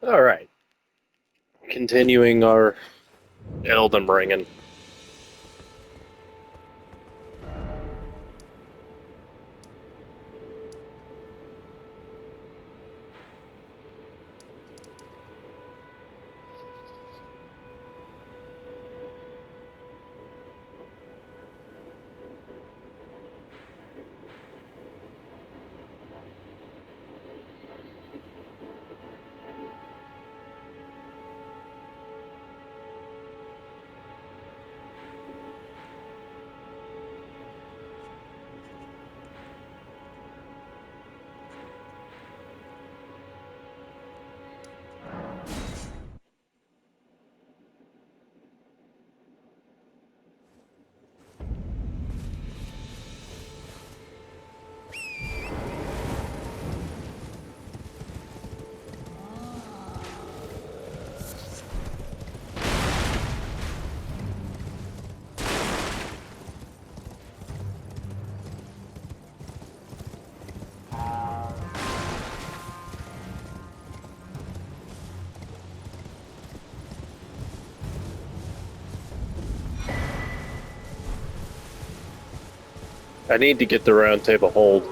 Alright. Continuing our Elden Ringing. I need to get the round table hold.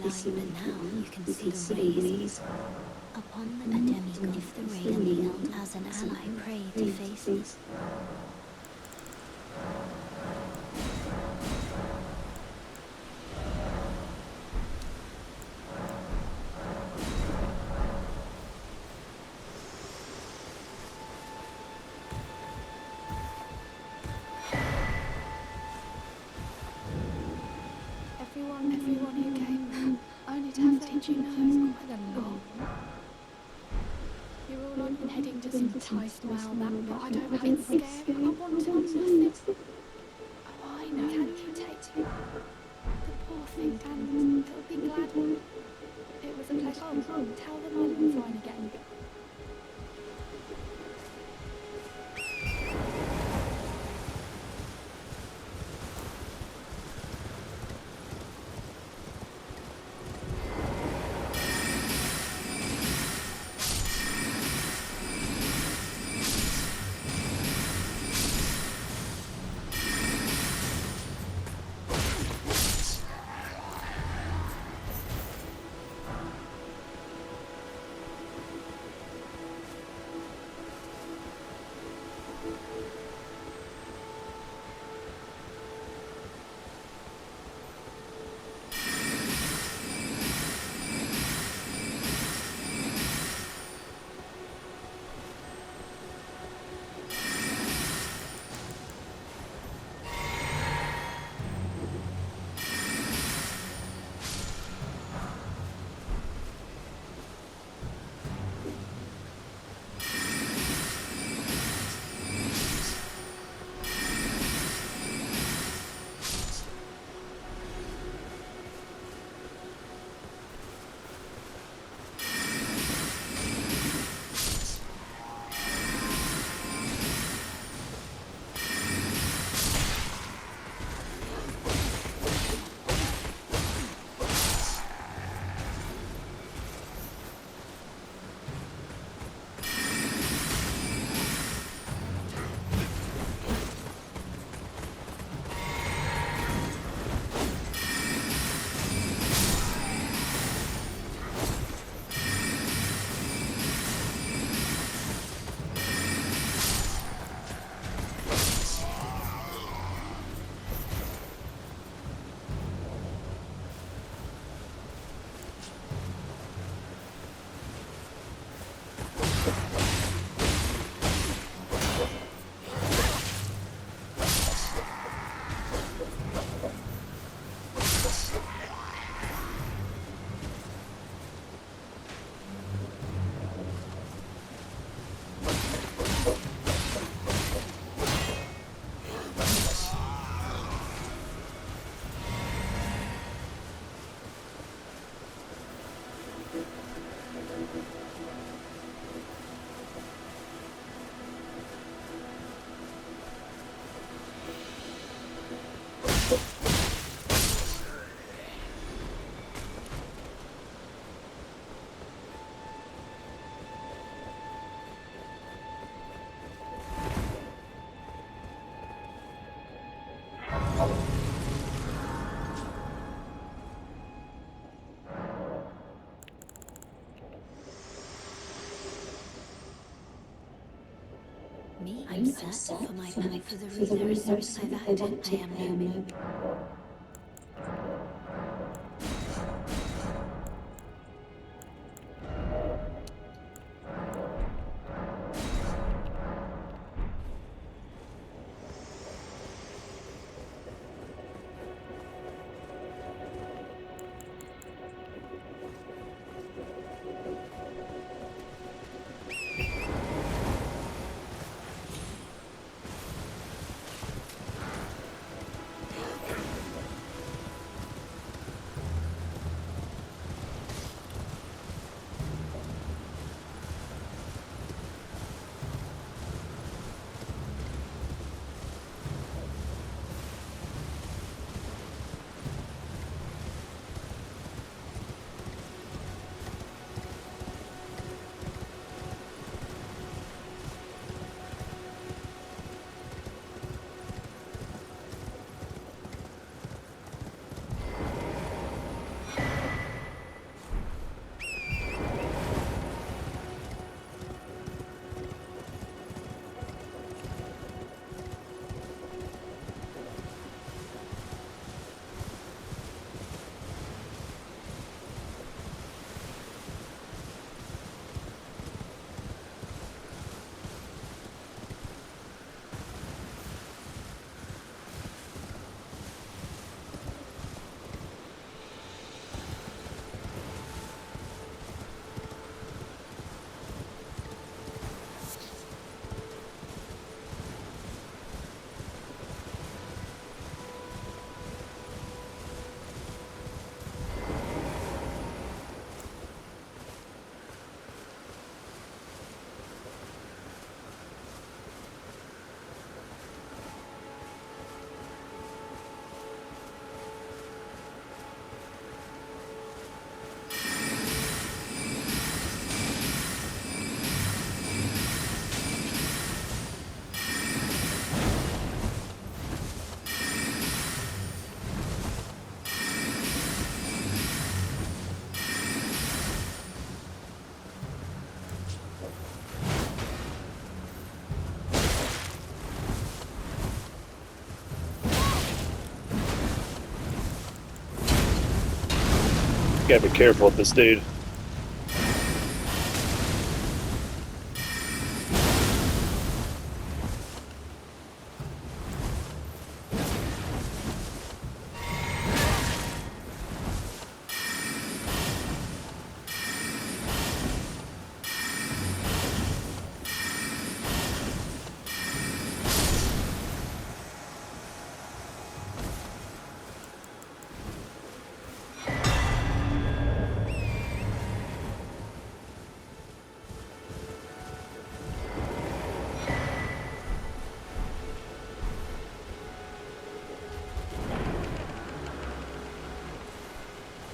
This line, but now you can see the rays upon the demigod. If the ray and the eld as an ally pray to face me. Everyone who came, only to have did you know quite a lot. You're all on heading to some enticed well that, but I don't have it scared. I want nothing. Oh, I know. Can you take the poor thing and it'll be glad. It was a pleasure. Oh, tell them I'm fine again. upset for the reasons I've acted. I am human. Gotta be careful with this dude.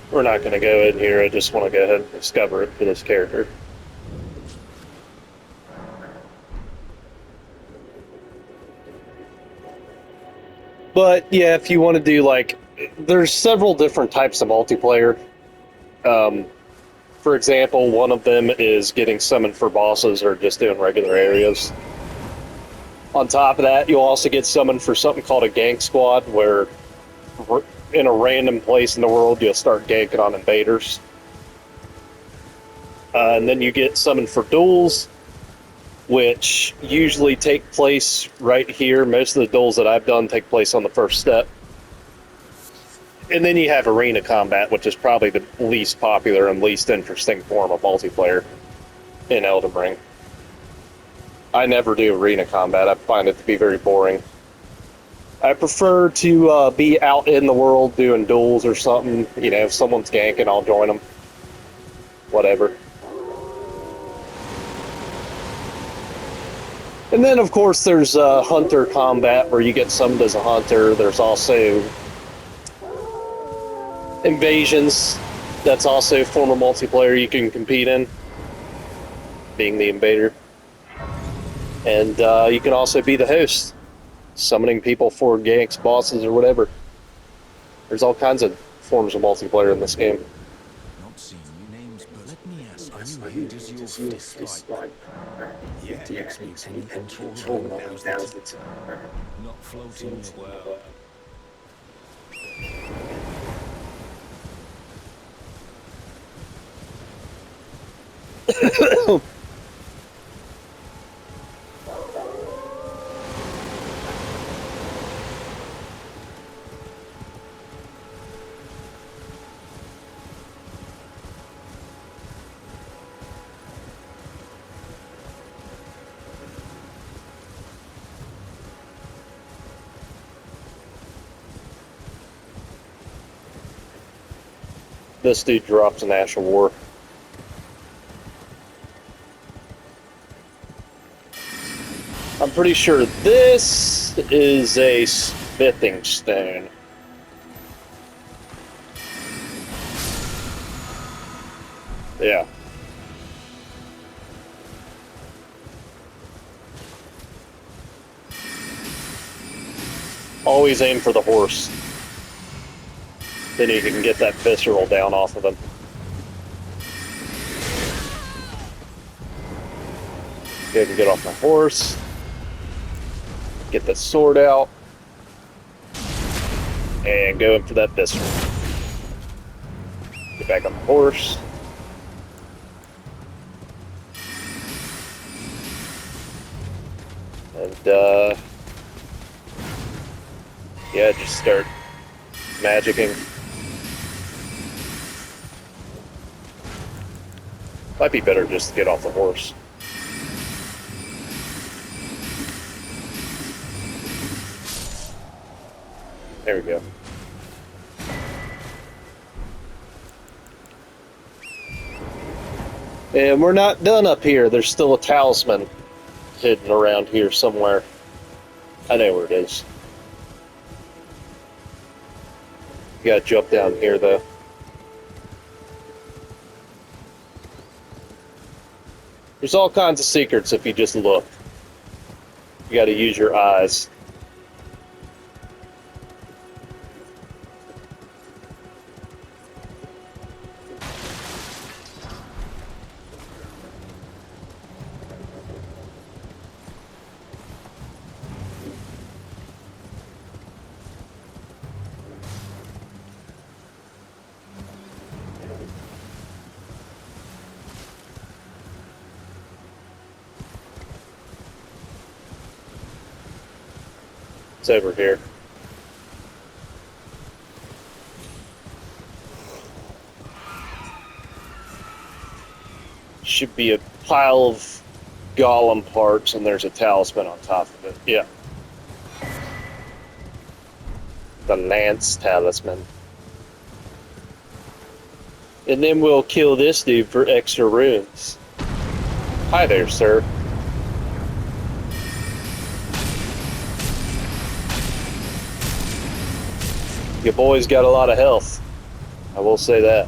We're not going to go in here. I just want to go ahead and discover it for this character. But yeah, if you want to do like, there's several different types of multiplayer. For example, one of them is getting summoned for bosses or just doing regular areas. On top of that, you'll also get summoned for something called a gank squad, where in a random place in the world you'll start ganking on invaders. And then you get summoned for duels, which usually take place right here. Most of the duels that I've done take place on the first step. And then you have arena combat, which is probably the least popular and least interesting form of multiplayer in Elden Ring. I never do arena combat. I find it to be very boring. I prefer to be out in the world doing duels or something. You know, if someone's ganking, I'll join them. Whatever. And then, of course, there's hunter combat, where you get summoned as a hunter. There's also invasions. That's also a form of multiplayer you can compete in, being the invader. And you can also be the host, summoning people for ganks, bosses, or whatever. There's all kinds of forms of multiplayer in this game. Not seeing new names, but let me ask, are you Who does your dislike? Yeah, it makes any control now's the time. Not floating your well. This dude drops an Ash of War. I'm pretty sure this is a smithing stone. Yeah. Always aim for the horse. Then you can get that visceral down off of him. Go ahead and get off my horse. Get the sword out. And go in for that visceral. Get back on the horse. And, yeah, just start magicking. Might be better just to get off the horse. There we go. And we're not done up here. There's still a talisman hidden around here somewhere. I know where it is. You gotta jump down here, though. There's all kinds of secrets if you just look. You gotta use your eyes. It's over here. Should be a pile of golem parts, and there's a talisman on top of it. Yeah. The Lance talisman. And then we'll kill this dude for extra runes. Hi there, sir. Your boy's got a lot of health. I will say that.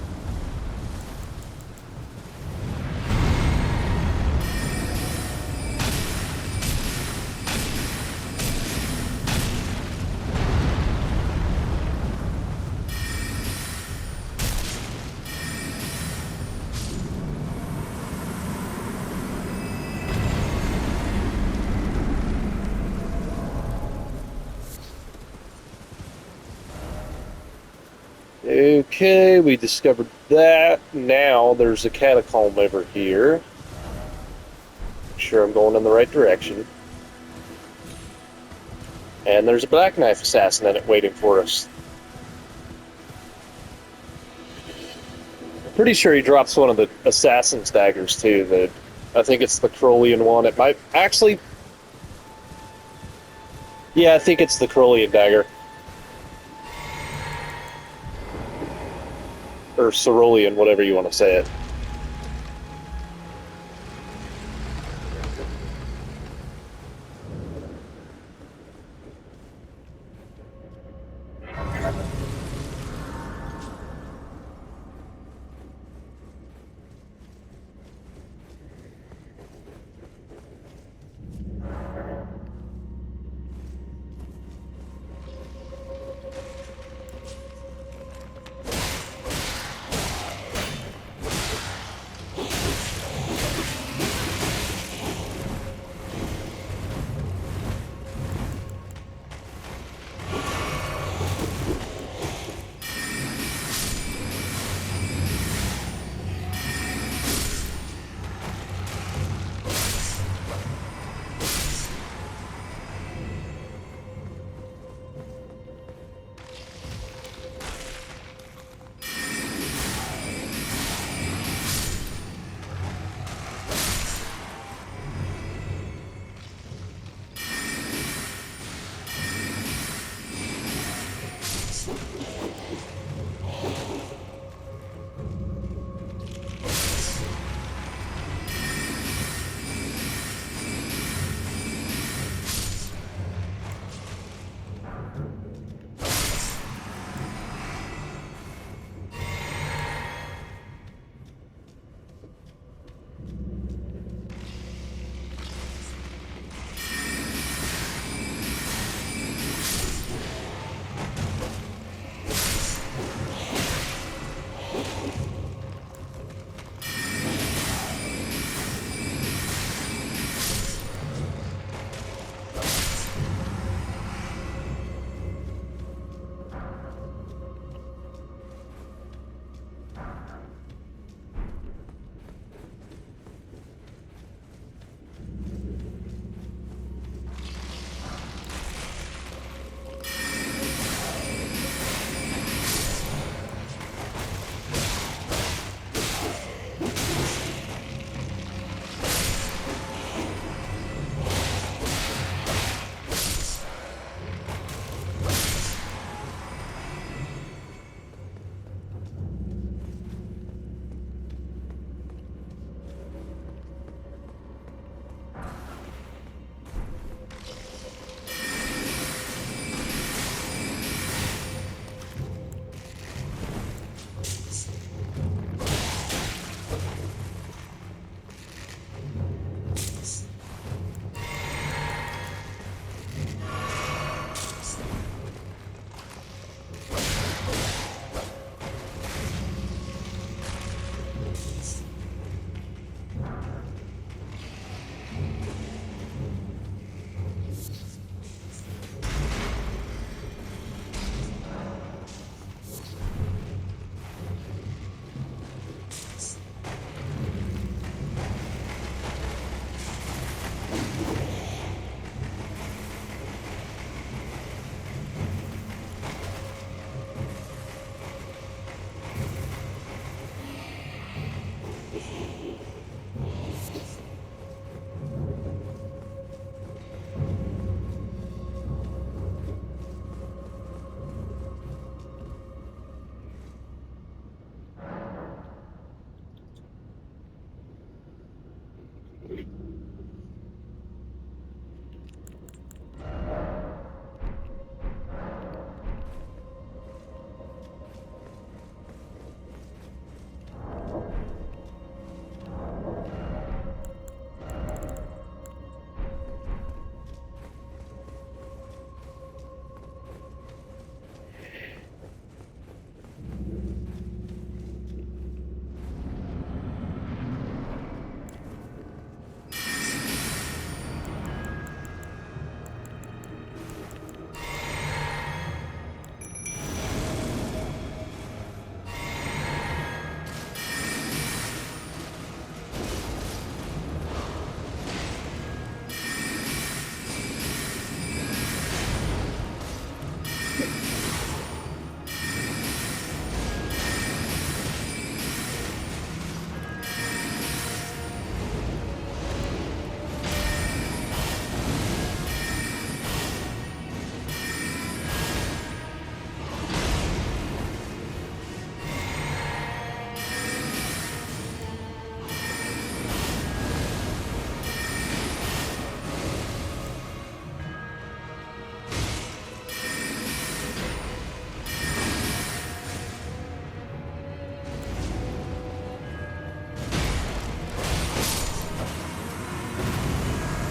Okay, we discovered that. Now there's a catacomb over here. Make sure I'm going in the right direction. And there's a black knife assassin in it waiting for us. Pretty sure he drops one of the assassin's daggers too. I think it's the Crolian one. It might actually. Yeah, I think it's the Crolian dagger. Or Cerulean, whatever you want to say it.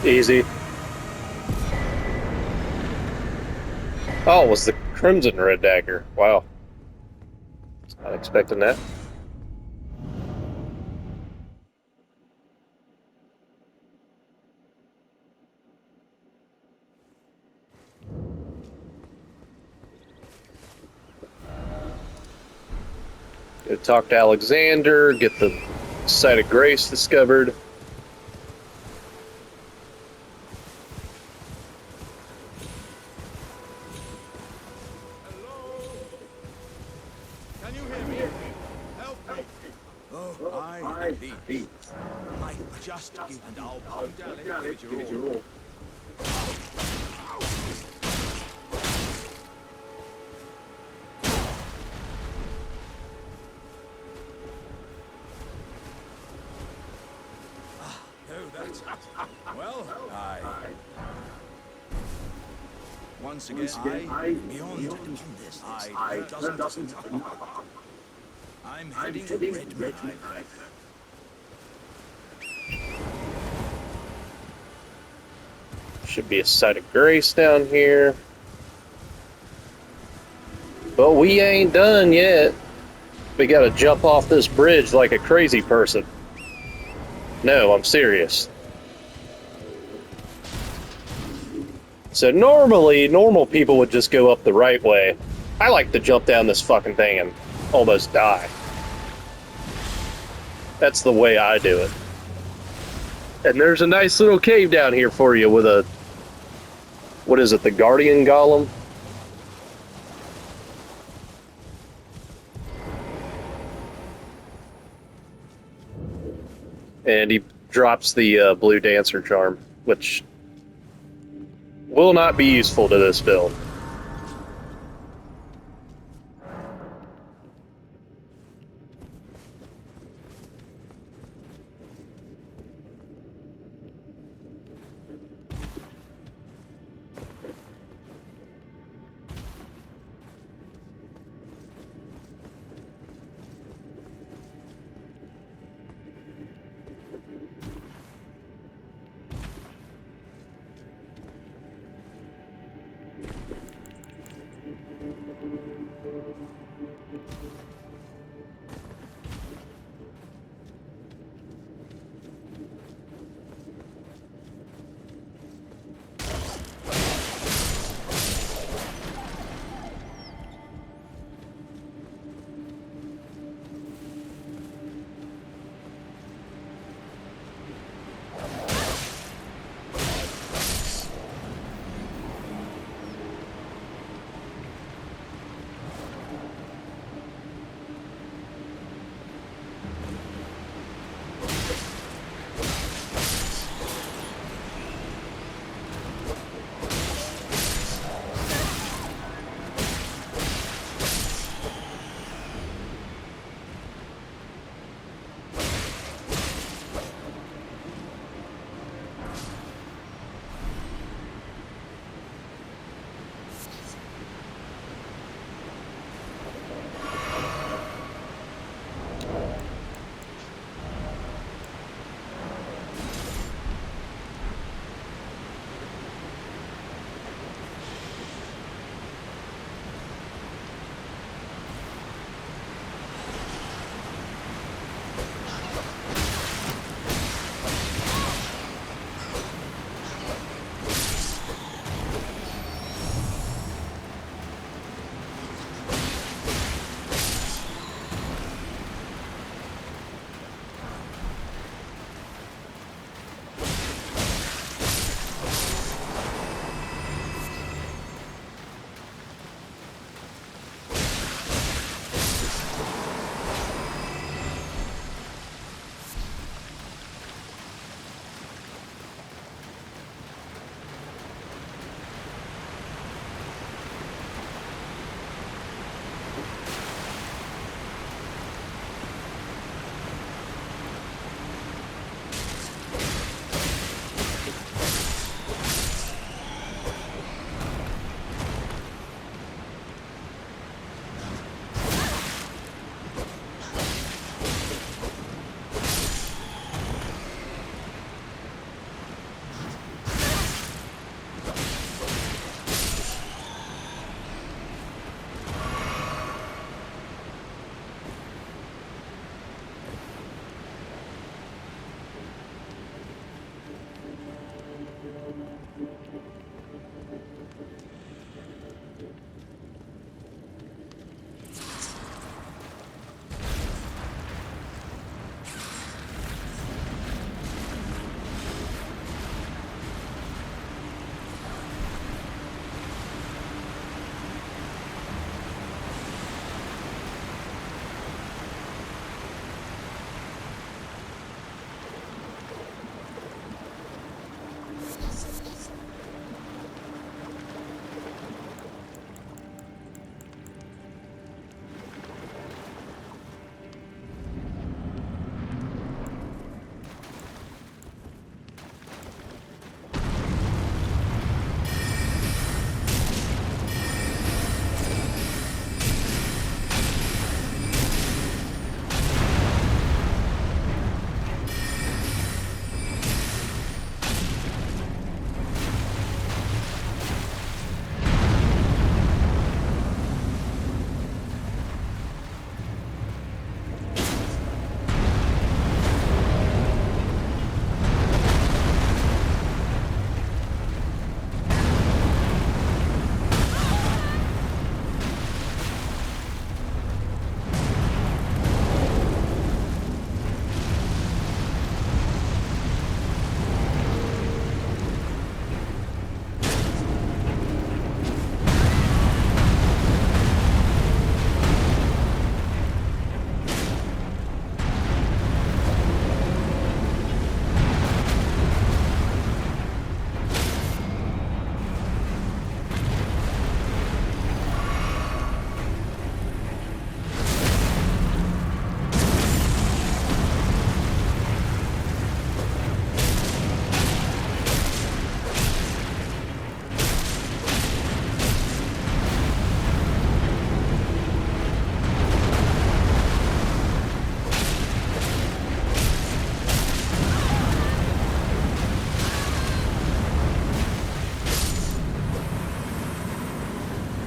Easy. Oh, it was the Crimson Red Dagger. Wow. Not expecting that. Go talk to Alexander, get the Site of Grace discovered. Hello? Can you hear me? Help me. Oh, I please. I just give and I'll come down and give it your all. Oh, that's... Well, once again, beyond this, doesn't... I'm heading to Redmond. Should be a Site of Grace down here. But we ain't done yet. We gotta jump off this bridge like a crazy person. No, I'm serious. So normally, normal people would just go up the right way. I like to jump down this fucking thing and almost die. That's the way I do it. And there's a nice little cave down here for you with a... What is it, the Guardian Golem? And he drops the blue dancer charm, which will not be useful to this build.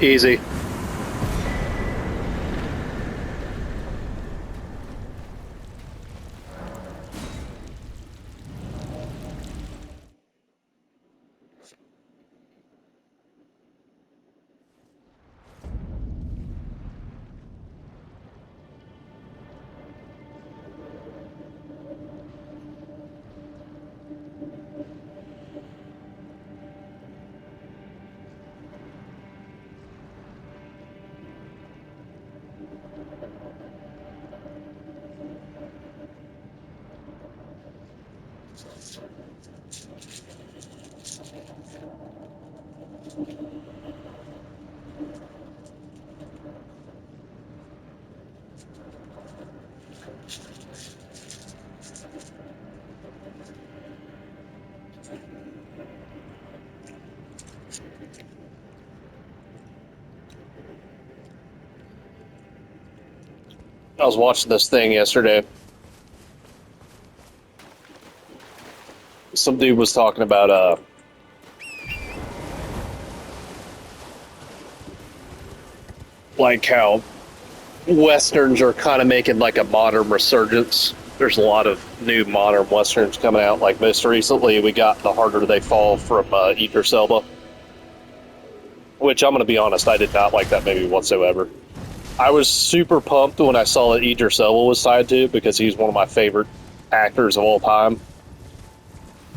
Easy. I was watching this thing yesterday. Some dude was talking about like how westerns are kind of making like a modern resurgence. There's a lot of new modern westerns coming out. Like most recently, we got The Harder They Fall from Idris Elba, which I'm going to be honest, I did not like that movie whatsoever. I was super pumped when I saw that Idris Elba was tied to it because he's one of my favorite actors of all time.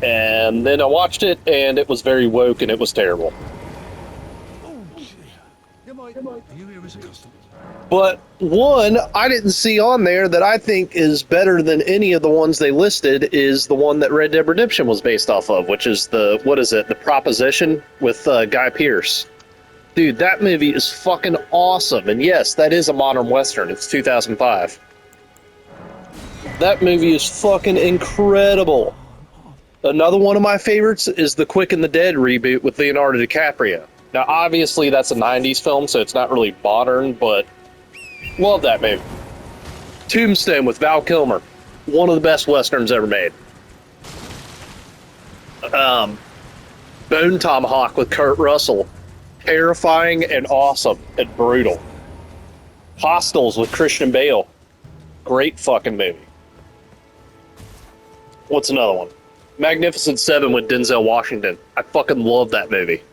And then I watched it, and it was very woke, and it was terrible. Oh, dear. Are you here as a customer? But one I didn't see on there that I think is better than any of the ones they listed is the one that Red Dead Redemption was based off of, which is the Proposition with Guy Pearce. Dude, that movie is fucking awesome. And yes, that is a modern Western. It's 2005. That movie is fucking incredible. Another one of my favorites is the Quick and the Dead reboot with Leonardo DiCaprio. Now, obviously, that's a 90s film, so it's not really modern, but love that movie. Tombstone with Val Kilmer. One of the best Westerns ever made. Bone Tomahawk with Kurt Russell. Terrifying and awesome and brutal. Hostiles with Christian Bale. Great fucking movie. What's another one? Magnificent Seven with Denzel Washington. I fucking love that movie.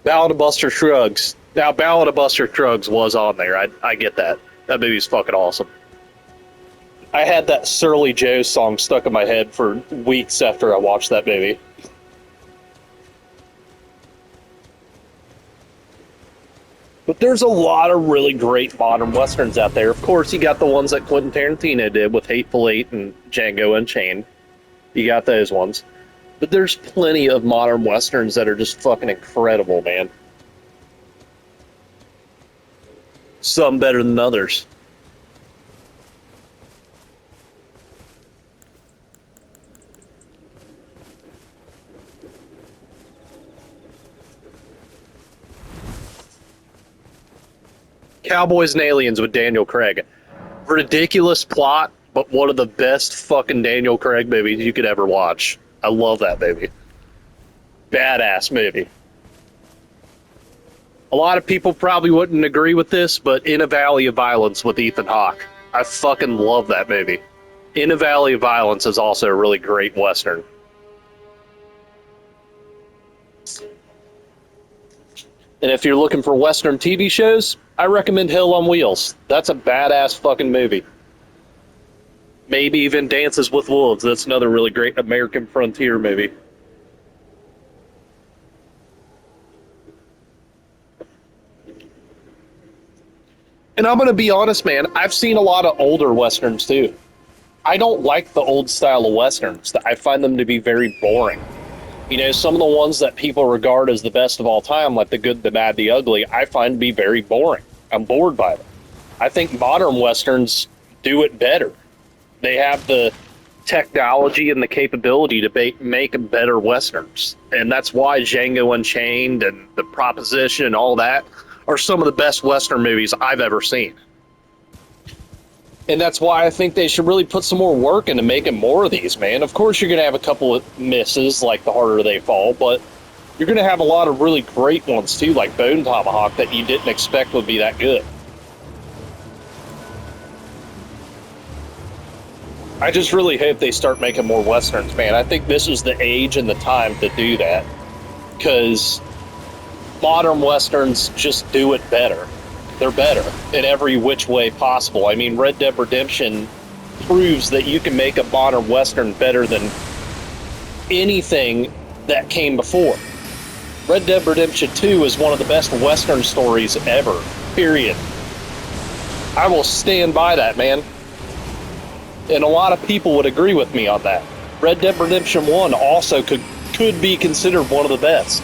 Ballad of Buster Scruggs. Now, Ballad of Buster Scruggs was on there. I get that. That movie's fucking awesome. I had that Surly Joe song stuck in my head for weeks after I watched that movie. But there's a lot of really great modern westerns out there. Of course, you got the ones that Quentin Tarantino did with Hateful Eight and Django Unchained. You got those ones. But there's plenty of modern westerns that are just fucking incredible, man. Some better than others. Cowboys and Aliens with Daniel Craig. Ridiculous plot, but one of the best fucking Daniel Craig movies you could ever watch. I love that movie. Badass movie. A lot of people probably wouldn't agree with this, but In a Valley of Violence with Ethan Hawke. I fucking love that movie. In a Valley of Violence is also a really great Western. And if you're looking for Western TV shows, I recommend Hell on Wheels. That's a badass fucking movie. Maybe even Dances with Wolves. That's another really great American frontier movie. And I'm going to be honest, man, I've seen a lot of older Westerns too. I don't like the old style of Westerns. I find them to be very boring. You know, some of the ones that people regard as the best of all time, like The Good, the Bad, the Ugly, I find to be very boring. I'm bored by them. I think modern Westerns do it better. They have the technology and the capability to make better Westerns. And that's why Django Unchained and The Proposition and all that are some of the best Western movies I've ever seen. And that's why I think they should really put some more work into making more of these, man. Of course, you're going to have a couple of misses, like The Harder They Fall, but you're going to have a lot of really great ones too, like Bone Tomahawk, that you didn't expect would be that good. I just really hope they start making more Westerns, man. I think this is the age and the time to do that, because modern Westerns just do it better. They're better in every which way possible. I mean, Red Dead Redemption proves that you can make a modern Western better than anything that came before. Red Dead Redemption 2 is one of the best Western stories ever, period. I will stand by that, man. And a lot of people would agree with me on that. Red Dead Redemption 1 also could be considered one of the best.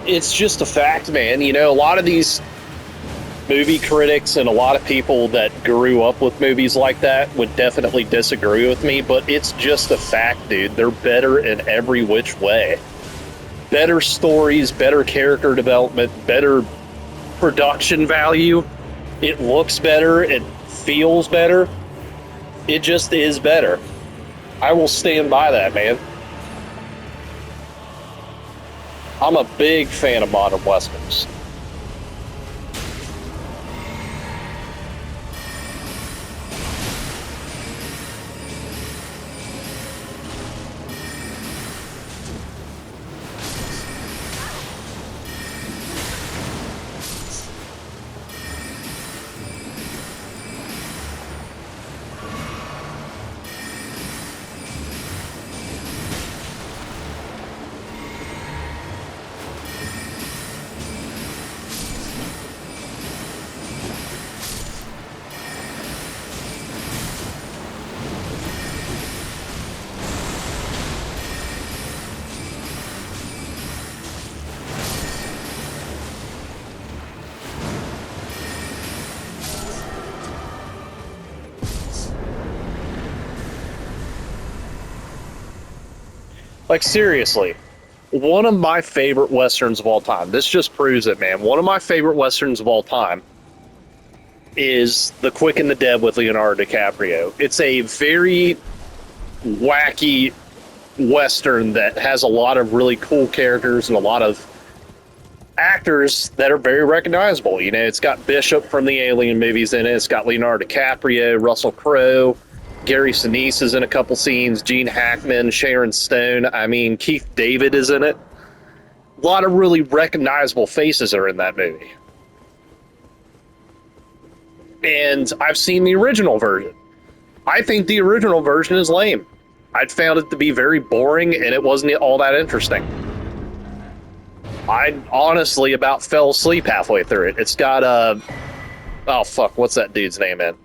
It's just a fact, man. You know, a lot of these movie critics and a lot of people that grew up with movies like that would definitely disagree with me, but it's just a fact, dude. They're better in every which way. Better stories, better character development, better production value. It looks better, it feels better. It just is better. I will stand by that, man. I'm a big fan of modern Westerns. Like, seriously, one of my favorite Westerns of all time, this just proves it, man. One of my favorite Westerns of all time is The Quick and the Dead with Leonardo DiCaprio. It's a very wacky Western that has a lot of really cool characters and a lot of actors that are very recognizable. You know, it's got Bishop from the Alien movies in it. It's got Leonardo DiCaprio, Russell Crowe, Gary Sinise is in a couple scenes, Gene Hackman, Sharon Stone. I mean, Keith David is in it. A lot of really recognizable faces are in that movie. And I've seen the original version. I think the original version is lame. I found it to be very boring, and it wasn't all that interesting. I honestly about fell asleep halfway through it. It's got oh fuck, what's that dude's name in?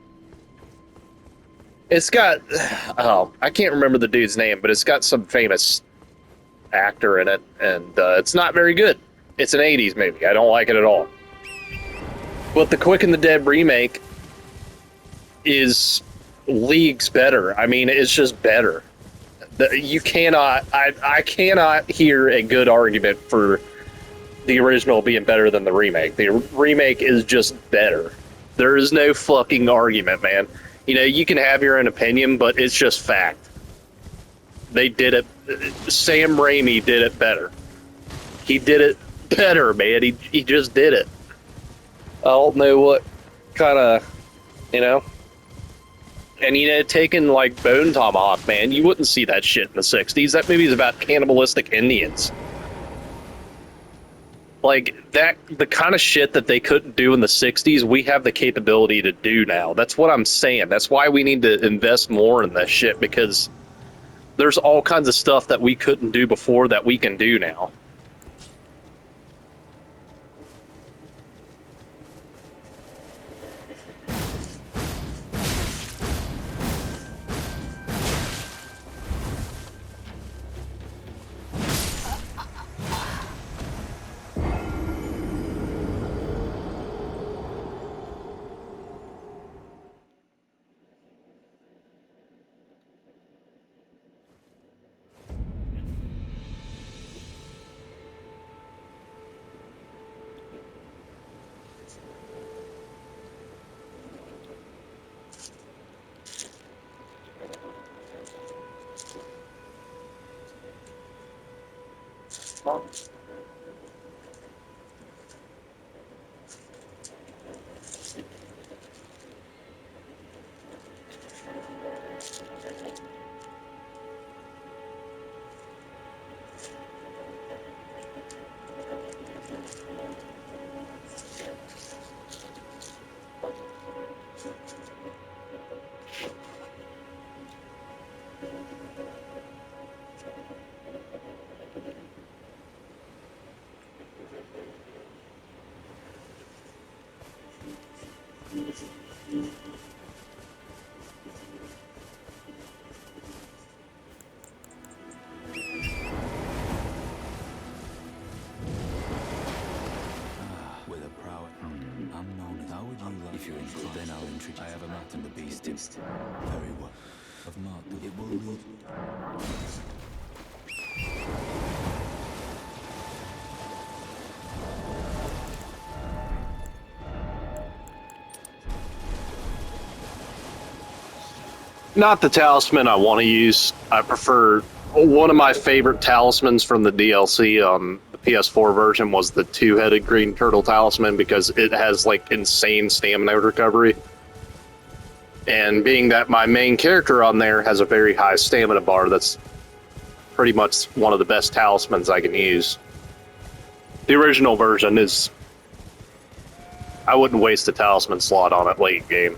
It's got, oh, I can't remember the dude's name, but it's got some famous actor in it, and it's not very good. It's an 80s movie. I don't like it at all. But the Quick and the Dead remake is leagues better. I mean, it's just better. You cannot, I cannot hear a good argument for the original being better than the remake. The remake is just better. There is no fucking argument, man. You know, you can have your own opinion, but it's just fact. They did it. Sam Raimi did it better. He did it better, man. He just did it. I don't know what kind of, you know. And, you know, taking, like, Bone Tomahawk, man, you wouldn't see that shit in the 60s. That movie's about cannibalistic Indians. Like, that, the kind of shit that they couldn't do in the 60s, we have the capability to do now. That's what I'm saying. That's why we need to invest more in that shit, because there's all kinds of stuff that we couldn't do before that we can do now. With a prowess. I'm known as. How would you like? If you're inclined, then I'll introduce. I have a map and the beast tip. Very well. I've marked the. It will lead. Not the talisman I want to use. I prefer one of my favorite talismans from the DLC on the PS4 version was the two-headed green turtle talisman because it has like insane stamina recovery. And being that my main character on there has a very high stamina bar, that's pretty much one of the best talismans I can use. The original version is... I wouldn't waste a talisman slot on it late game.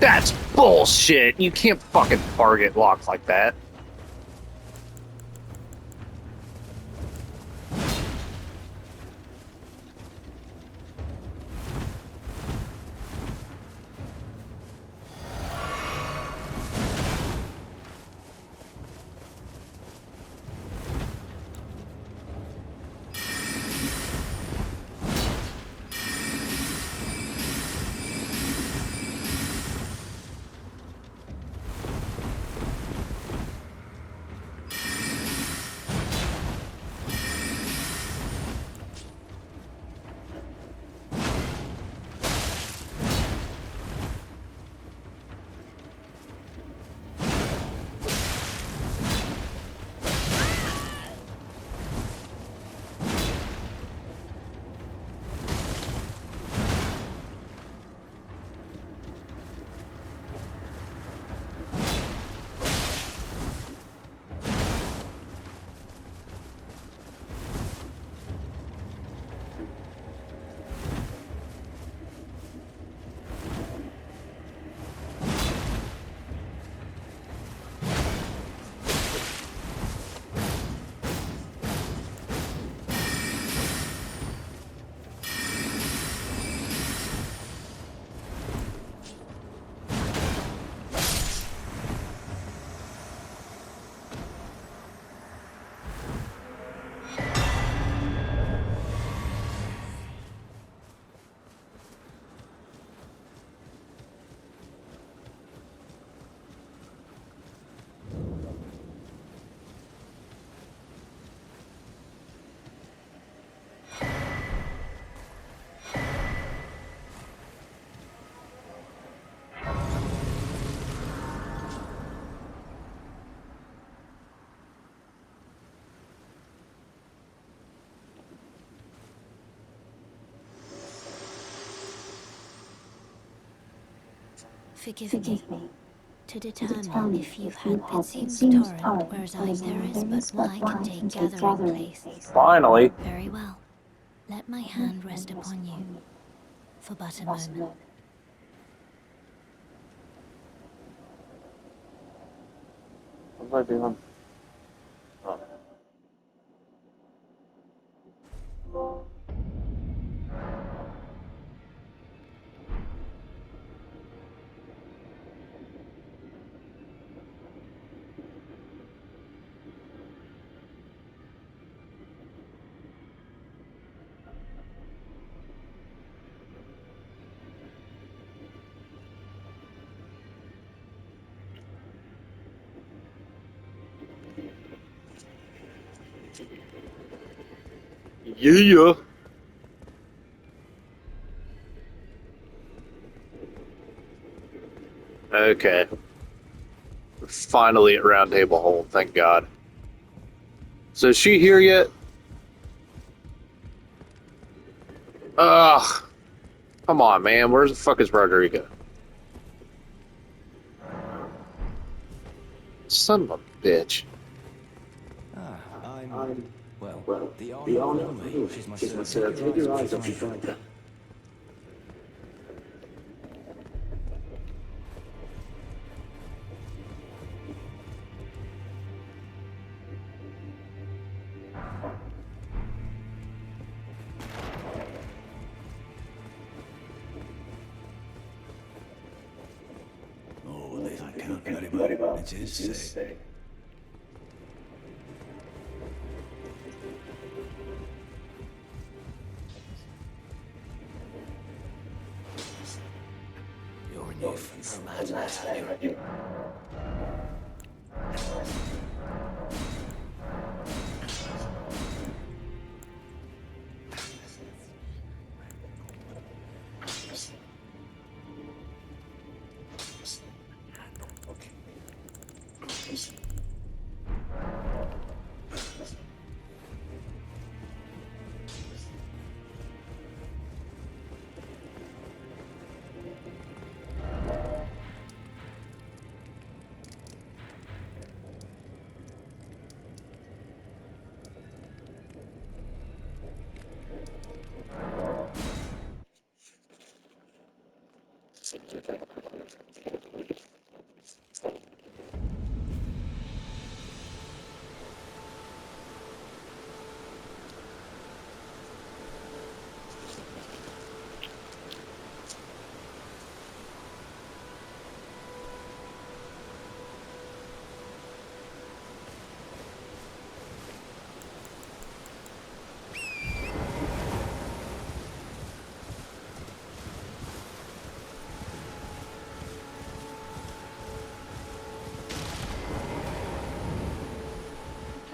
That's bullshit. You can't fucking target lock like that. Forgive me. To determine if you've had it seems torrent, whereas there is but one I can take gathering place. Finally. Very well. Let my hand rest upon you for but a moment. What am I doing? Oh. Yeah. Okay. We're finally at Round Table Hold, thank God. So is she here yet? Ugh. Come on, man. Where the fuck is Rodrigo? Son of a bitch. Ah, well, the Arnold Lume. She's my sir. Take your eyes off your fighter. Oh, this I can't very well. It is safe. You're a new from madness, have you?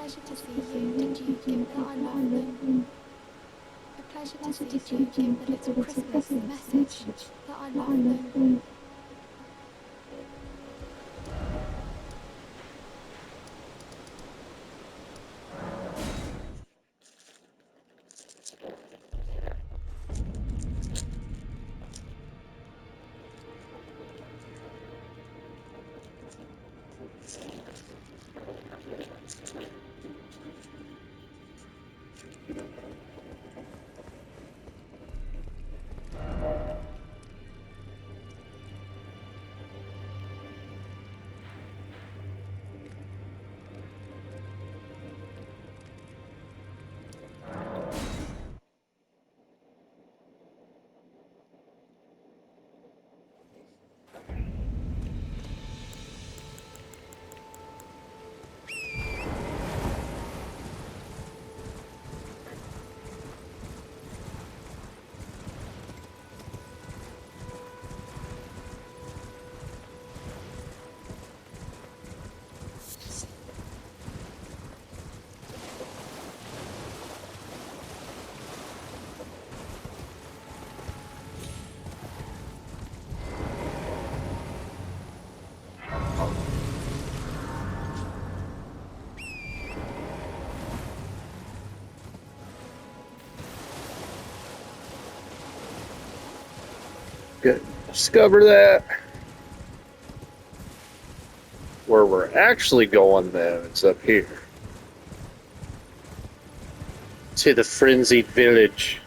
Pleasure to see you. Did you give that I love them? A pleasure to see you give the little Christmas message that I love them. Good. Discover that. Where we're actually going, though, is up here. To the frenzied village.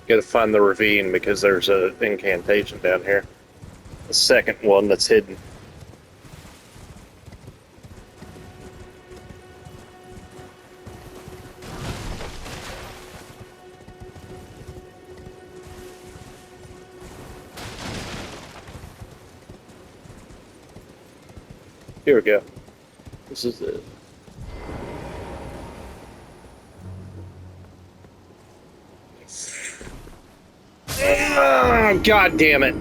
Gotta find the ravine because there's an incantation down here. The second one that's hidden. Here we go. This is it. Oh, God damn it.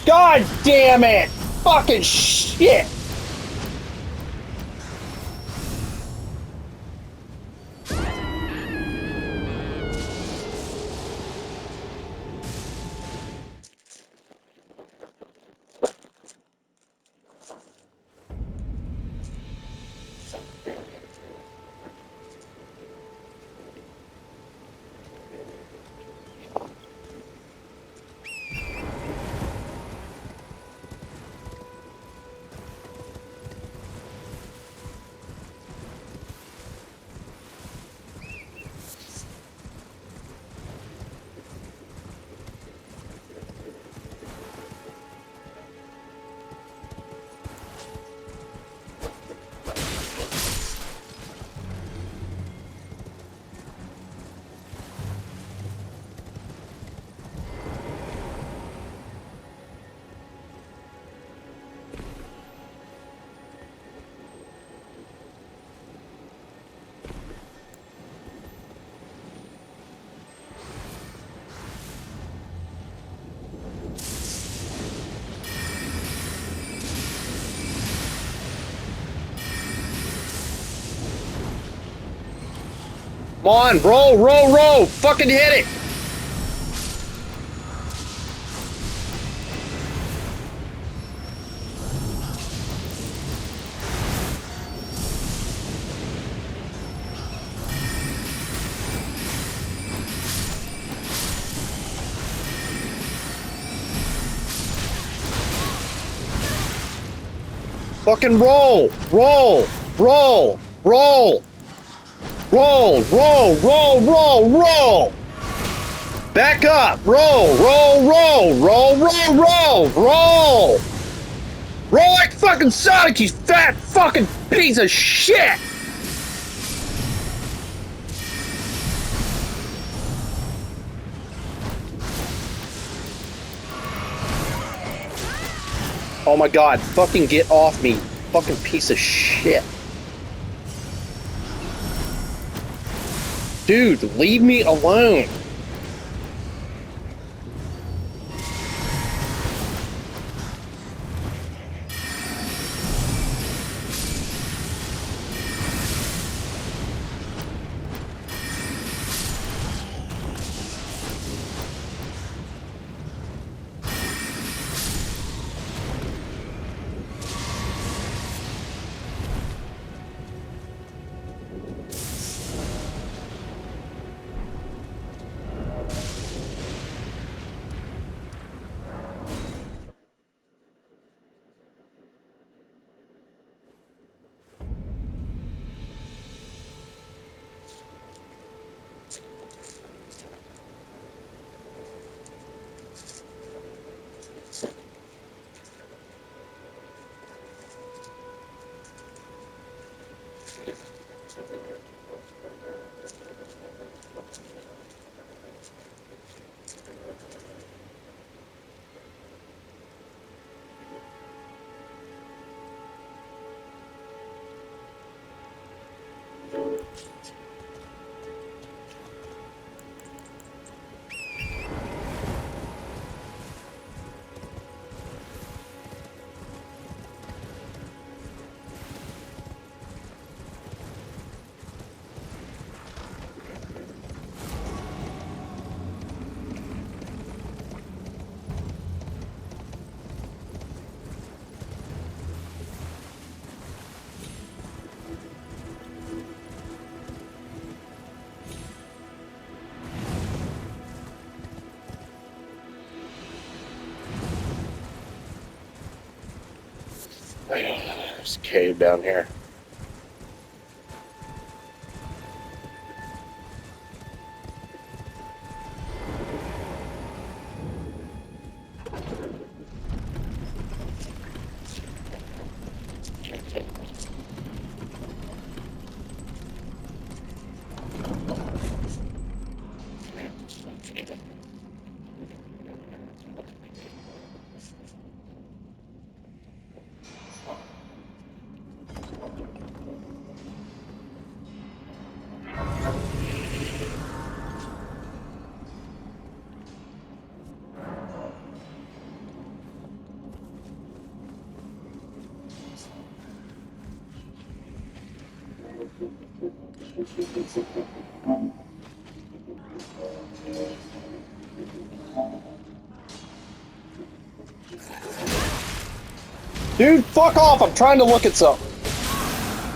God damn it! Fucking shit! on, roll, roll, roll! Fucking hit it! Fucking roll! Roll! Roll! Roll! Roll! Roll! Roll! Roll! Roll! Back up! Roll! Roll! Roll! Roll! Roll! Roll! Roll! Roll like fucking Sonic, you fat fucking piece of shit! Oh my god, fucking get off me, fucking piece of shit. Dude, leave me alone. There's a cave down here. Dude, fuck off! I'm trying to look at something.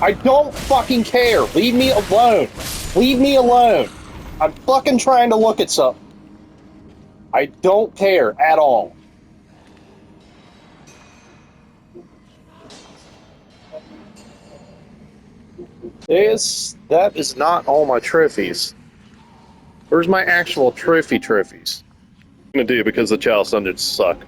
I don't fucking care. Leave me alone. Leave me alone. I'm fucking trying to look at something. I don't care at all. That is not all my trophies. Where's my actual trophies? I'm gonna do because the chalice dungeons suck.